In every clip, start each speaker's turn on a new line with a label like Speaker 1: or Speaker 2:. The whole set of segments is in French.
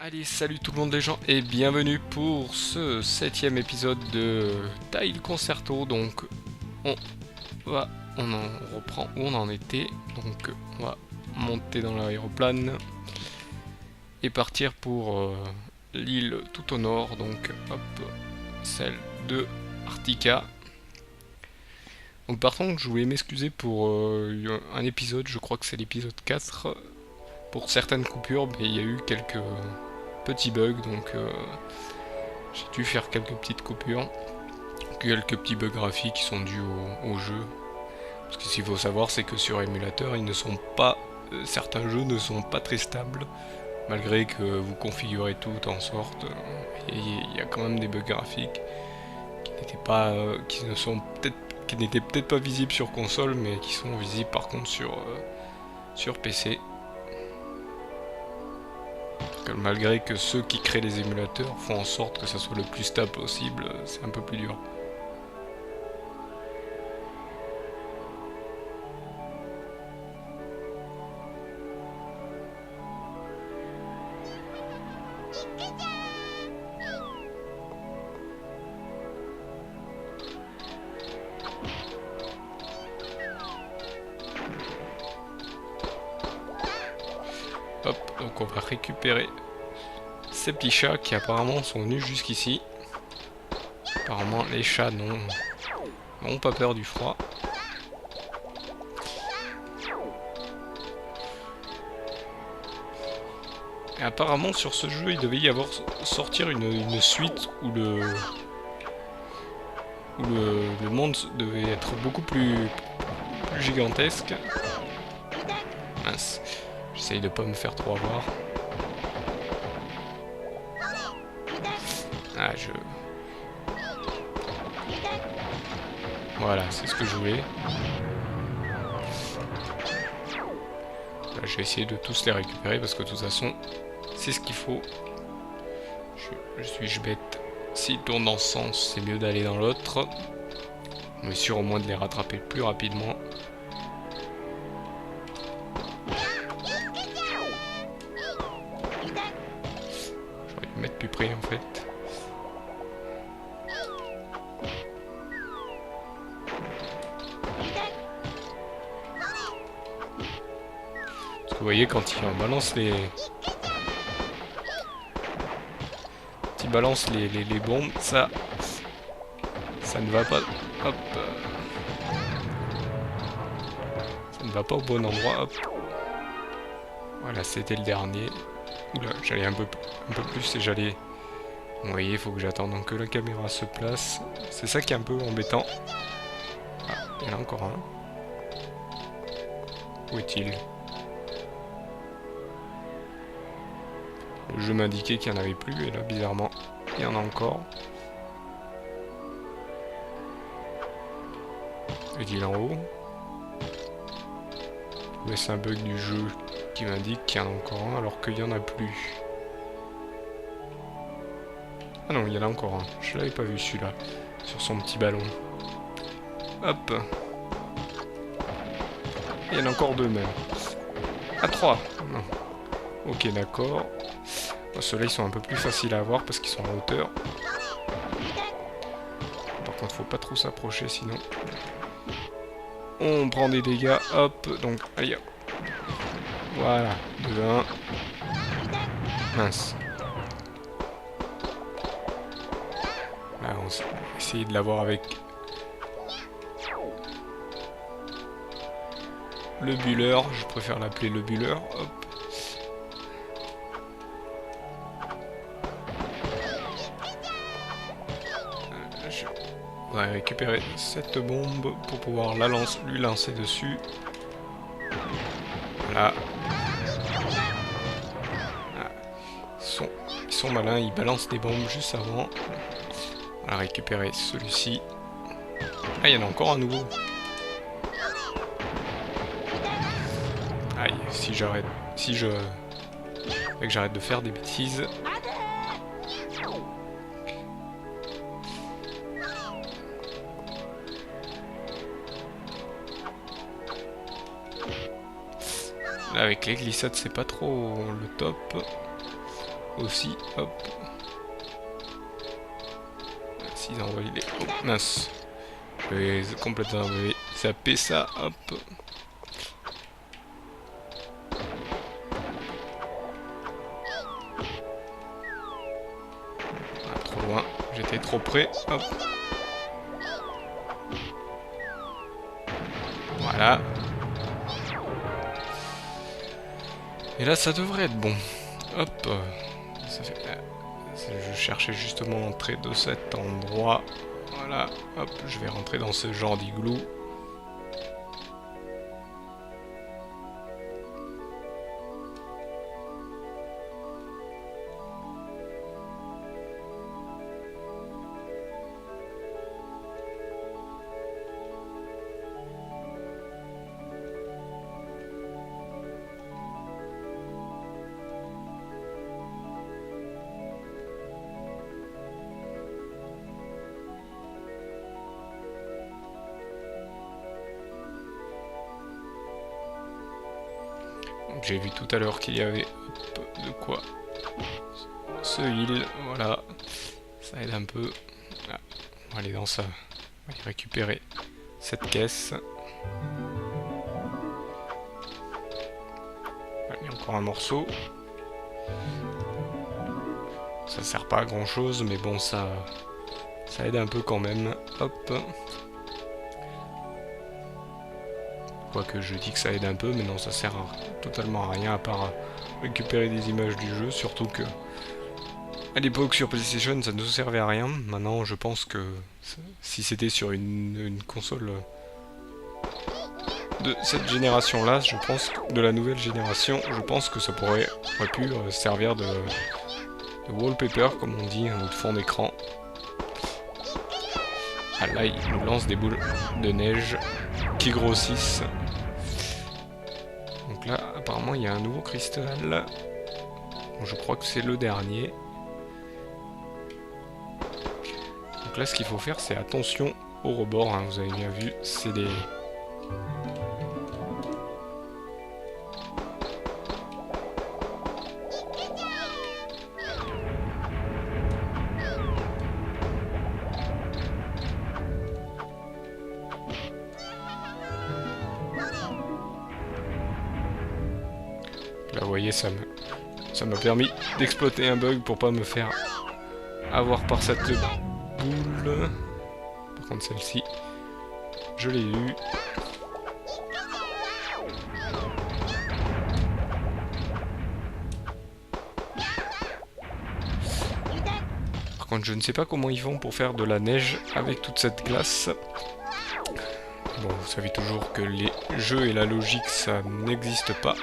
Speaker 1: Allez, salut tout le monde les gens et bienvenue pour ce 7e épisode de Tile Concerto. Donc on en reprend où on en était. Donc on va monter dans l'aéroplane et partir pour l'île tout au nord. Donc hop, celle de Artica. Donc par contre je voulais m'excuser pour un épisode, je crois que c'est l'épisode 4. Pour certaines coupures, mais il y a eu quelques petits bugs, donc j'ai dû faire quelques petites coupures, quelques petits bugs graphiques qui sont dus au jeu. Parce que ce qu'il faut savoir, c'est que sur émulateur, ils ne sont pas, certains jeux ne sont pas très stables, malgré que vous configurez tout en sorte. Il y a quand même des bugs graphiques qui n'étaient pas, qui n'étaient peut-être pas visibles sur console, mais qui sont visibles par contre sur PC. Malgré que ceux qui créent les émulateurs font en sorte que ça soit le plus stable possible, c'est un peu plus dur. Hop, donc on va récupérer ces petits chats qui apparemment sont venus jusqu'ici. Apparemment les chats n'ont pas peur du froid. Et apparemment sur ce jeu il devait y avoir sortir une suite où le monde devait être beaucoup plus gigantesque. Mince, j'essaye de pas me faire trop avoir. Voilà, c'est ce que je voulais. Là, je vais essayer de tous les récupérer parce que de toute façon, c'est ce qu'il faut. Suis-je bête? S'ils tournent dans ce sens, c'est mieux d'aller dans l'autre. On est sûr au moins de les rattraper plus rapidement. J'aurais dû me mettre plus près en fait. Vous voyez quand il balance les bombes, ça ne va pas. Hop, ça ne va pas au bon endroit. Hop. Voilà, c'était le dernier. Oula, j'allais un peu plus et j'allais. Vous voyez, il faut que j'attende que la caméra se place. C'est ça qui est un peu embêtant. Ah, il y en a encore un. Où est-il? Le jeu m'indiquait qu'il n'y en avait plus, et là, bizarrement, il y en a encore. Est-il en haut? Mais c'est un bug du jeu qui m'indique qu'il y en a encore un, alors qu'il n'y en a plus. Ah non, il y en a encore un. Je l'avais pas vu celui-là, sur son petit ballon. Hop. Il y en a encore deux même. Ah, trois. Non. Ok, d'accord. Ceux-là ils sont un peu plus faciles à avoir parce qu'ils sont en hauteur. Par contre faut pas trop s'approcher sinon on prend des dégâts. Hop, donc allez hop. Voilà, 2-1. Mince. Là on va essayer de l'avoir avec le buller. Je préfère l'appeler le buller. Hop. On va récupérer cette bombe pour pouvoir lui lancer dessus. Voilà. Ah. Ils sont malins, ils balancent des bombes juste avant. On va récupérer celui-ci. Ah, il y en a encore un nouveau. Aïe, si j'arrête de faire des bêtises. Là, avec les glissades, c'est pas trop le top. aussi. Hop. S'ils envoient les... Oh, mince. Je vais complètement zapper ça. Hop. Ah, trop loin. J'étais trop près. Hop. Voilà. Et là, ça devrait être bon. Hop. Ça fait... Je cherchais justement l'entrée de cet endroit. Voilà. Hop. Je vais rentrer dans ce genre d'igloo. J'ai vu tout à l'heure qu'il y avait de quoi ce heal, voilà, ça aide un peu. Ah, on va aller dans ça, on va aller récupérer cette caisse. Il y a encore un morceau. Ça sert pas à grand chose, mais bon, ça aide un peu quand même. Hop. Quoique je dis que ça aide un peu, mais non, ça sert totalement à rien à part récupérer des images du jeu, surtout que à l'époque sur PlayStation ça ne servait à rien. Maintenant je pense que si c'était sur une console de cette génération là, je pense de la nouvelle génération, je pense que ça aurait pu servir de wallpaper comme on dit, ou de fond d'écran. Ah là il nous lance des boules de neige qui grossissent. Donc là apparemment il y a un nouveau cristal. Bon, je crois que c'est le dernier. Donc là ce qu'il faut faire c'est attention au rebord, hein, vous avez bien vu, c'est des... Là vous voyez ça m'a permis d'exploiter un bug pour pas me faire avoir par cette boule. Par contre celle-ci, je l'ai eu. Par contre je ne sais pas comment ils font pour faire de la neige avec toute cette glace. Bon, vous savez toujours que les jeux et la logique ça n'existe pas.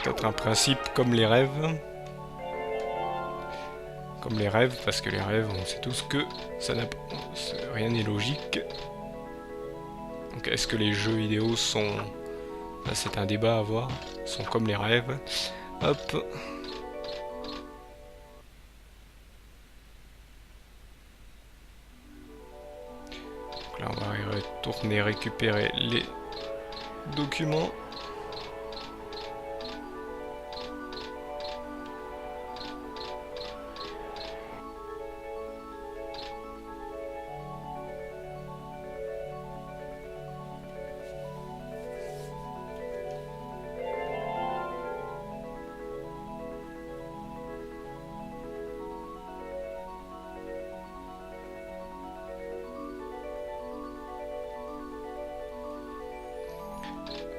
Speaker 1: Peut-être un principe comme les rêves. Comme les rêves, parce que les rêves, on sait tous que ça n'a rien n'est logique. Donc est-ce que les jeux vidéo sont... Là c'est un débat à avoir. Sont comme les rêves. Hop. Donc là on va y retourner récupérer les documents.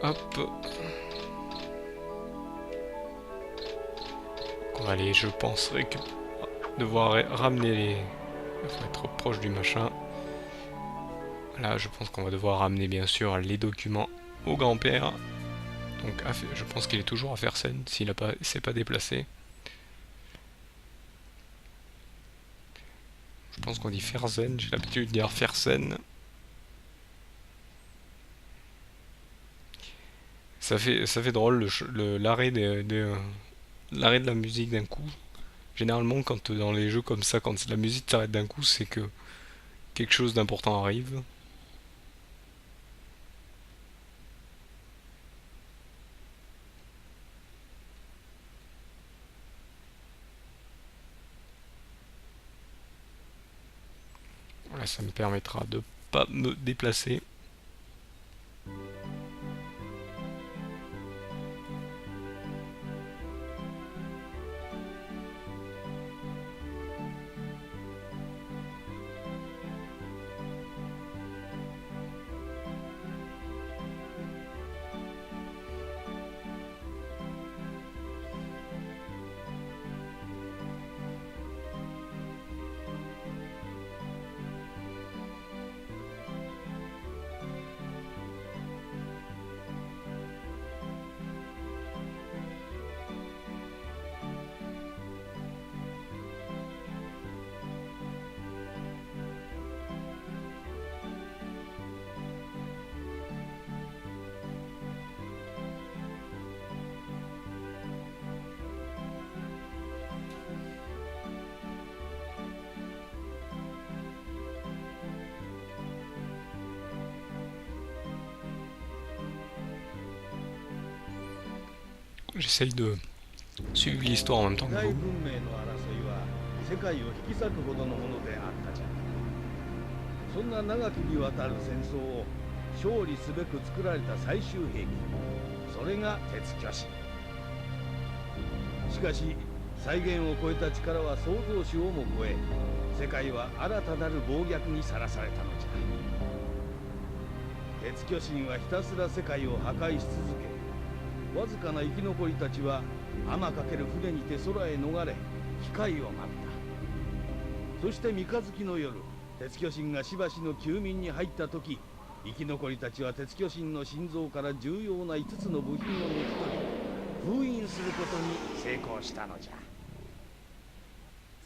Speaker 1: Hop. On va aller, je pense, devoir ramener les... Il faut être proche du machin. Là, je pense qu'on va devoir ramener, bien sûr, les documents au grand-père. Donc, je pense qu'il est toujours à Fersen, s'il s'est pas déplacé. Je pense qu'on dit Fersen, j'ai l'habitude de dire Fersen. Ça fait drôle l'arrêt l'arrêt de la musique d'un coup. Généralement, quand dans les jeux comme ça, quand la musique s'arrête d'un coup, c'est que quelque chose d'important arrive. Ouais, ça me permettra de pas me déplacer. J'essaye de suivre l'histoire en même temps que vous.
Speaker 2: 世界を引き裂くほどのものであったじゃ。そんな長きにわたる戦争を勝利すべく作られた最終兵器、それが鉄巨神。しかし再現を超えた力は創造主をも超え、世界は新たなる暴虐にさらされたのじゃ。鉄巨神はひたすら世界を破壊し続け、わずかな生き残りたちは天かける船にて空へ逃れ、機会を待った。そして三日月の夜、鉄巨神がしばしの休眠に入った時、生き残りたちは鉄巨神の心臓から重要な5つの部品を抜き取り、封印することに成功したのじゃ。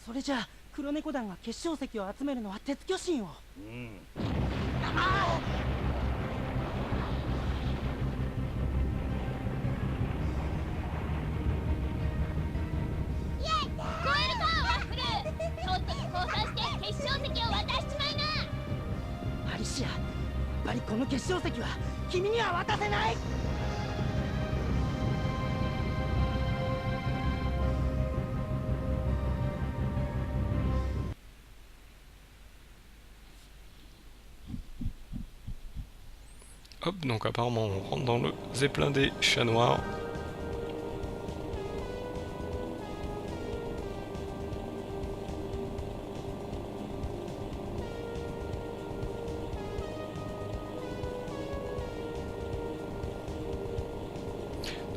Speaker 3: それじゃあ黒猫団が結晶石を集めるのは鉄巨神を。アリシア、やっぱりこの結晶石は君には渡せない。
Speaker 1: Hop, donc apparemment on rentre dans le zeppelin des chats noirs.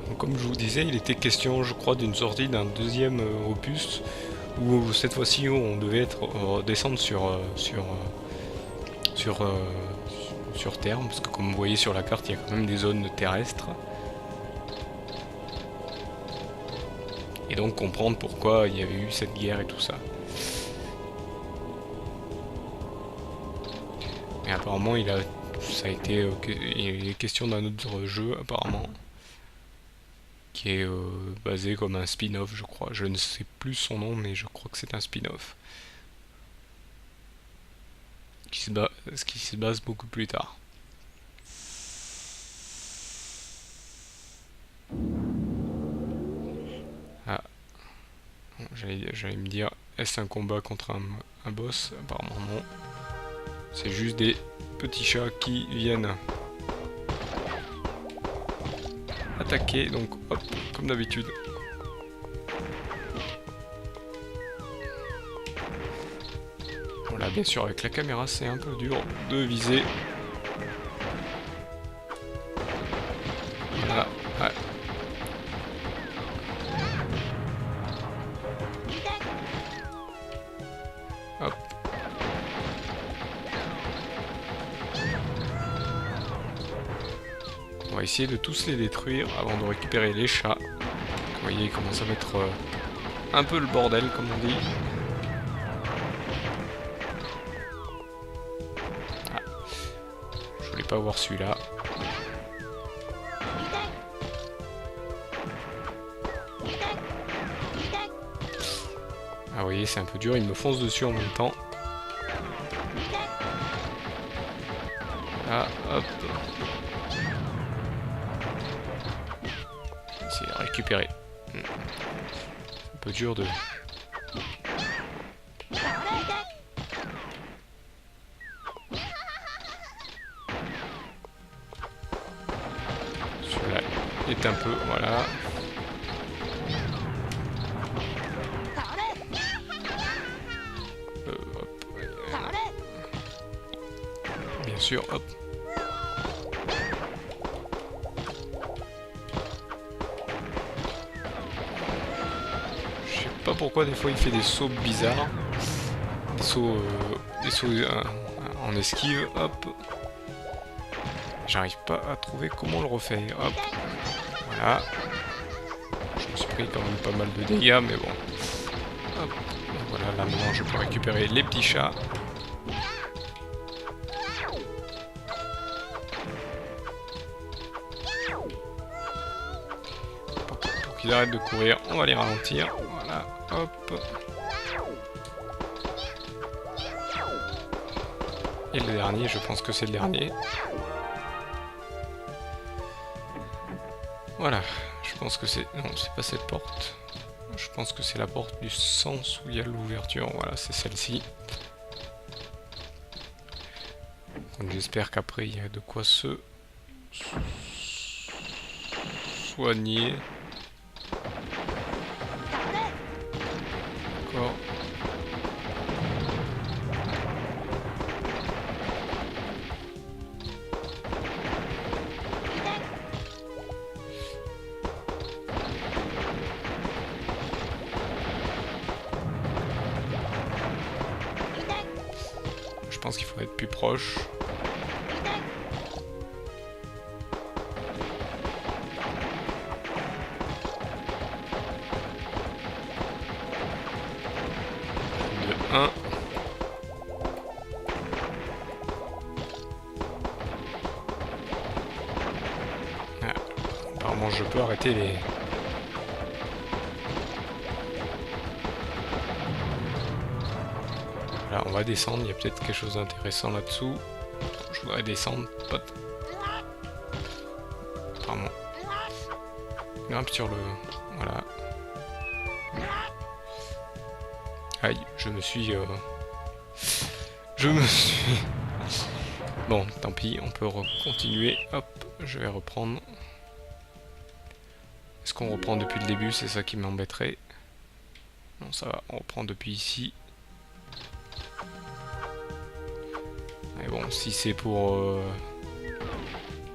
Speaker 1: Donc, comme je vous disais, il était question, je crois, d'une sortie d'un deuxième opus où cette fois-ci on devait descendre sur Terre, parce que comme vous voyez sur la carte, il y a quand même des zones terrestres. Et donc comprendre pourquoi il y avait eu cette guerre et tout ça. Mais apparemment il est question d'un autre jeu apparemment, qui est basé comme un spin-off, je crois. Je ne sais plus son nom, mais je crois que c'est un spin-off. Qui se base beaucoup plus tard. Ah. Bon, j'allais me dire, est-ce un combat contre un boss? Apparemment non. C'est juste des petits chats qui viennent attaquer, donc hop, comme d'habitude. Voilà, bien sûr, avec la caméra, c'est un peu dur de viser. Voilà, ouais. Hop. On va essayer de tous les détruire avant de récupérer les chats. Vous voyez, il commence à mettre un peu le bordel, comme on dit. Pas voir celui-là. Ah vous voyez, c'est un peu dur, il me fonce dessus en même temps. Ah, hop. Essayer de récupérer. C'est un peu dur de... est un peu, voilà. Hop, ouais, bien sûr, hop. Je sais pas pourquoi des fois il fait des sauts bizarres. Des sauts en esquive, hop. J'arrive pas à trouver comment le refaire, hop. Voilà. Je me suis pris quand même pas mal de dégâts, mais bon. Hop. Voilà, là maintenant je peux récupérer les petits chats. Pour qu'ils arrêtent de courir, on va les ralentir. Voilà, hop. Et le dernier, je pense que c'est le dernier. Voilà, je pense que c'est... Non, c'est pas cette porte. Je pense que c'est la porte du sens où il y a l'ouverture. Voilà, c'est celle-ci. Donc j'espère qu'après il y a de quoi se soigner. D'accord. Je pense qu'il faut être plus proche. De 1. Ah, apparemment je peux arrêter les... Là, on va descendre, il y a peut-être quelque chose d'intéressant là-dessous. Je voudrais descendre, pote. Apparemment. Grimpe sur le... Voilà. Aïe, je me suis... Bon, tant pis, on peut continuer. Hop, je vais reprendre. Est-ce qu'on reprend depuis le début? C'est ça qui m'embêterait. Non, ça va, on reprend depuis ici. Mais bon, si c'est pour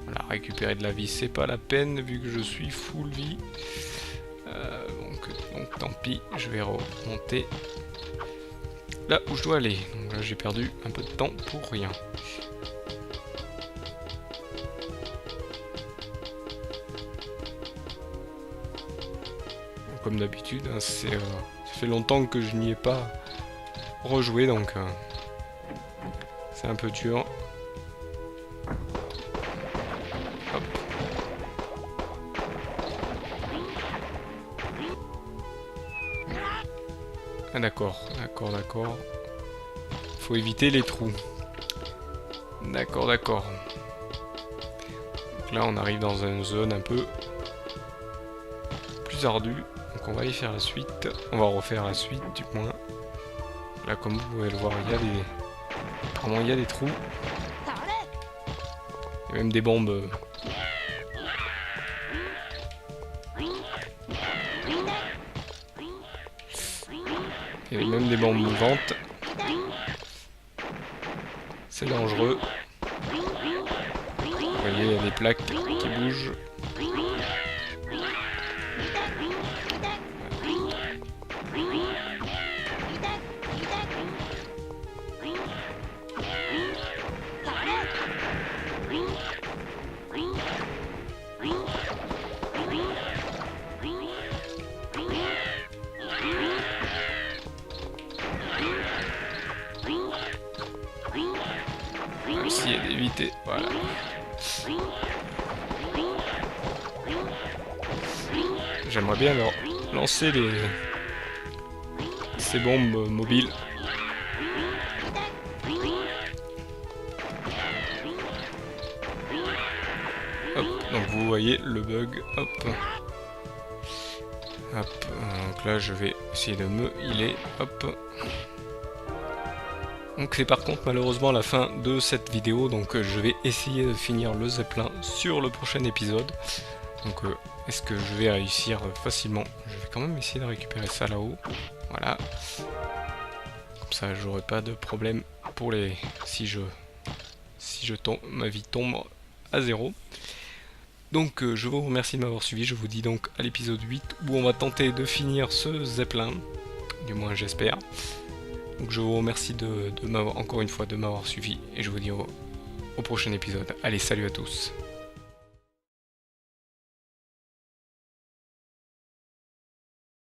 Speaker 1: voilà, récupérer de la vie, c'est pas la peine vu que je suis full vie. Donc tant pis, je vais remonter là où je dois aller. Donc là j'ai perdu un peu de temps pour rien. Comme d'habitude, hein, ça fait longtemps que je n'y ai pas rejoué, donc c'est un peu dur. Hop. Ah d'accord, d'accord. Faut éviter les trous. D'accord. Donc là on arrive dans une zone un peu plus ardue. Donc on va y faire la suite. On va refaire la suite du moins. Là comme vous pouvez le voir, il y a des... Apparemment il y a des trous. Il y a même des bombes. Il y a même des bombes mouvantes. C'est dangereux. Vous voyez, il y a des plaques qui bougent. Essayer d'éviter, voilà. J'aimerais bien leur lancer ces bombes mobiles. Hop, donc vous voyez le bug, hop. Hop, donc là je vais essayer de me healer, hop. Donc c'est par contre malheureusement la fin de cette vidéo, donc je vais essayer de finir le zeppelin sur le prochain épisode. Donc est-ce que je vais réussir facilement? Je vais quand même essayer de récupérer ça là-haut. Voilà. Comme ça j'aurai pas de problème pour les... si je tombe, ma vie tombe à 0. Donc je vous remercie de m'avoir suivi. Je vous dis donc à l'épisode 8 où on va tenter de finir ce Zeppelin. Du moins j'espère. Donc je vous remercie de m'avoir encore une fois de m'avoir suivi et je vous dis au prochain épisode. Allez, salut à tous.